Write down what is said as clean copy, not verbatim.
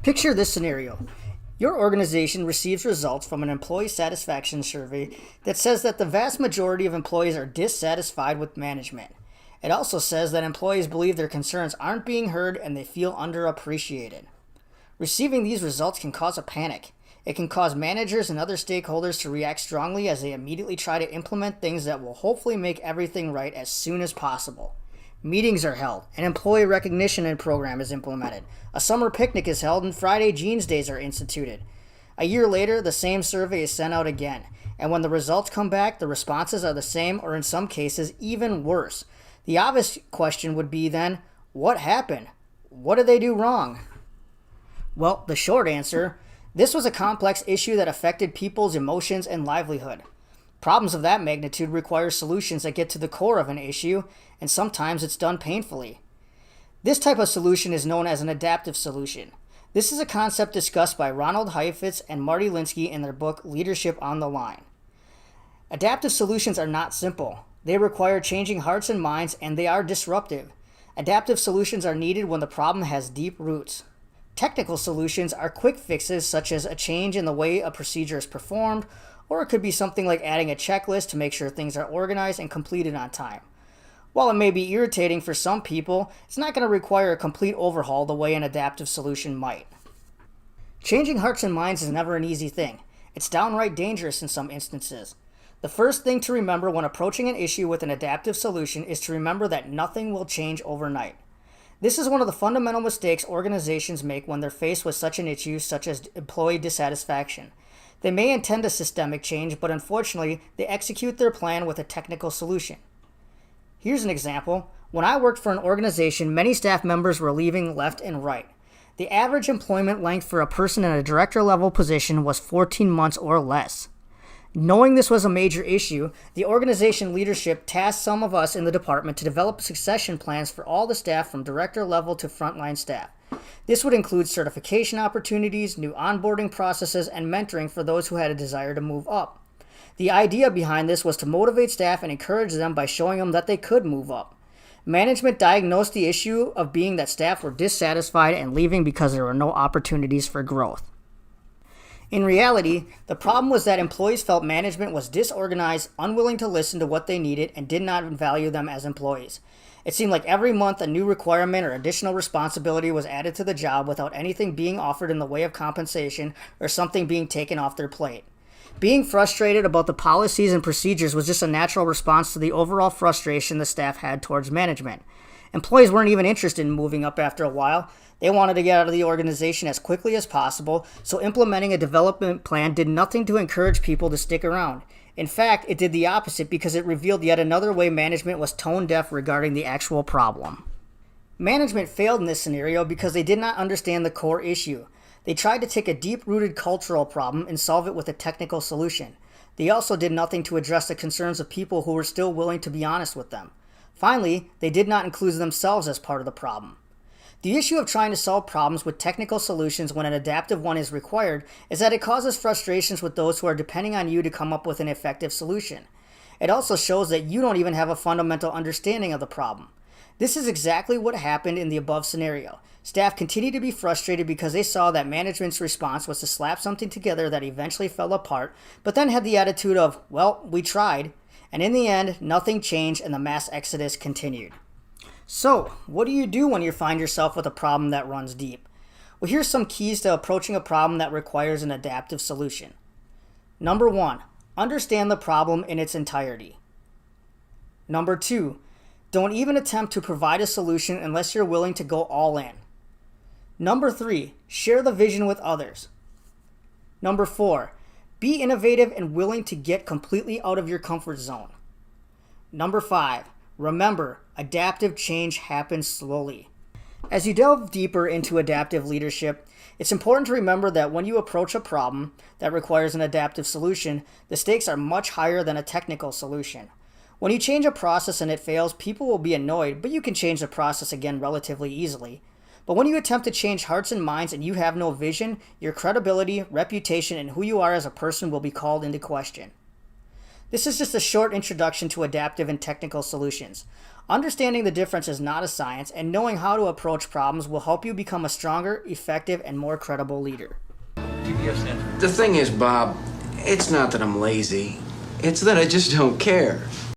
Picture this scenario. Your organization receives results from an employee satisfaction survey that says that the vast majority of employees are dissatisfied with management. It also says that employees believe their concerns aren't being heard and they feel underappreciated. Receiving these results can cause a panic. It can cause managers and other stakeholders to react strongly as they immediately try to implement things that will hopefully make everything right as soon as possible. Meetings are held, an employee recognition program is implemented, a summer picnic is held, and Friday Jeans Days are instituted. A year later, the same survey is sent out again, and when the results come back, the responses are the same or in some cases even worse. The obvious question would be then, what happened? What did they do wrong? Well, the short answer, this was a complex issue that affected people's emotions and livelihood. Problems of that magnitude require solutions that get to the core of an issue, and sometimes it's done painfully. This type of solution is known as an adaptive solution. This is a concept discussed by Ronald Heifetz and Marty Linsky in their book Leadership on the Line. Adaptive solutions are not simple. They require changing hearts and minds, and they are disruptive. Adaptive solutions are needed when the problem has deep roots. Technical solutions are quick fixes such as a change in the way a procedure is performed, or it could be something like adding a checklist to make sure things are organized and completed on time. While it may be irritating for some people, it's not going to require a complete overhaul the way an adaptive solution might. Changing hearts and minds is never an easy thing. It's downright dangerous in some instances. The first thing to remember when approaching an issue with an adaptive solution is to remember that nothing will change overnight. This is one of the fundamental mistakes organizations make when they're faced with such an issue such as employee dissatisfaction. They may intend a systemic change, but unfortunately, they execute their plan with a technical solution. Here's an example. When I worked for an organization, many staff members were leaving left and right. The average employment length for a person in a director-level position was 14 months or less. Knowing this was a major issue, the organization leadership tasked some of us in the department to develop succession plans for all the staff from director level to frontline staff. This would include certification opportunities, new onboarding processes, and mentoring for those who had a desire to move up. The idea behind this was to motivate staff and encourage them by showing them that they could move up. Management diagnosed the issue of being that staff were dissatisfied and leaving because there were no opportunities for growth. In reality, the problem was that employees felt management was disorganized, unwilling to listen to what they needed, and did not value them as employees. It seemed like every month a new requirement or additional responsibility was added to the job without anything being offered in the way of compensation or something being taken off their plate. Being frustrated about the policies and procedures was just a natural response to the overall frustration the staff had towards management. Employees weren't even interested in moving up after a while. They wanted to get out of the organization as quickly as possible, so implementing a development plan did nothing to encourage people to stick around. In fact, it did the opposite because it revealed yet another way management was tone deaf regarding the actual problem. Management failed in this scenario because they did not understand the core issue. They tried to take a deep-rooted cultural problem and solve it with a technical solution. They also did nothing to address the concerns of people who were still willing to be honest with them. Finally, they did not include themselves as part of the problem. The issue of trying to solve problems with technical solutions when an adaptive one is required is that it causes frustrations with those who are depending on you to come up with an effective solution. It also shows that you don't even have a fundamental understanding of the problem. This is exactly what happened in the above scenario. Staff continued to be frustrated because they saw that management's response was to slap something together that eventually fell apart, but then had the attitude of, well, we tried. And in the end, nothing changed and the mass exodus continued. So, what do you do when you find yourself with a problem that runs deep? Well, here's some keys to approaching a problem that requires an adaptive solution. Number 1, understand the problem in its entirety. Number 2, don't even attempt to provide a solution unless you're willing to go all in. Number 3, share the vision with others. Number 4, be innovative and willing to get completely out of your comfort zone. Number 5, remember, adaptive change happens slowly. As you delve deeper into adaptive leadership, it's important to remember that when you approach a problem that requires an adaptive solution, the stakes are much higher than a technical solution. When you change a process and it fails, people will be annoyed, but you can change the process again relatively easily. But when you attempt to change hearts and minds and you have no vision, your credibility, reputation, and who you are as a person will be called into question. This is just a short introduction to adaptive and technical solutions. Understanding the difference is not a science, and knowing how to approach problems will help you become a stronger, effective, and more credible leader. The thing is, Bob, it's not that I'm lazy. It's that I just don't care.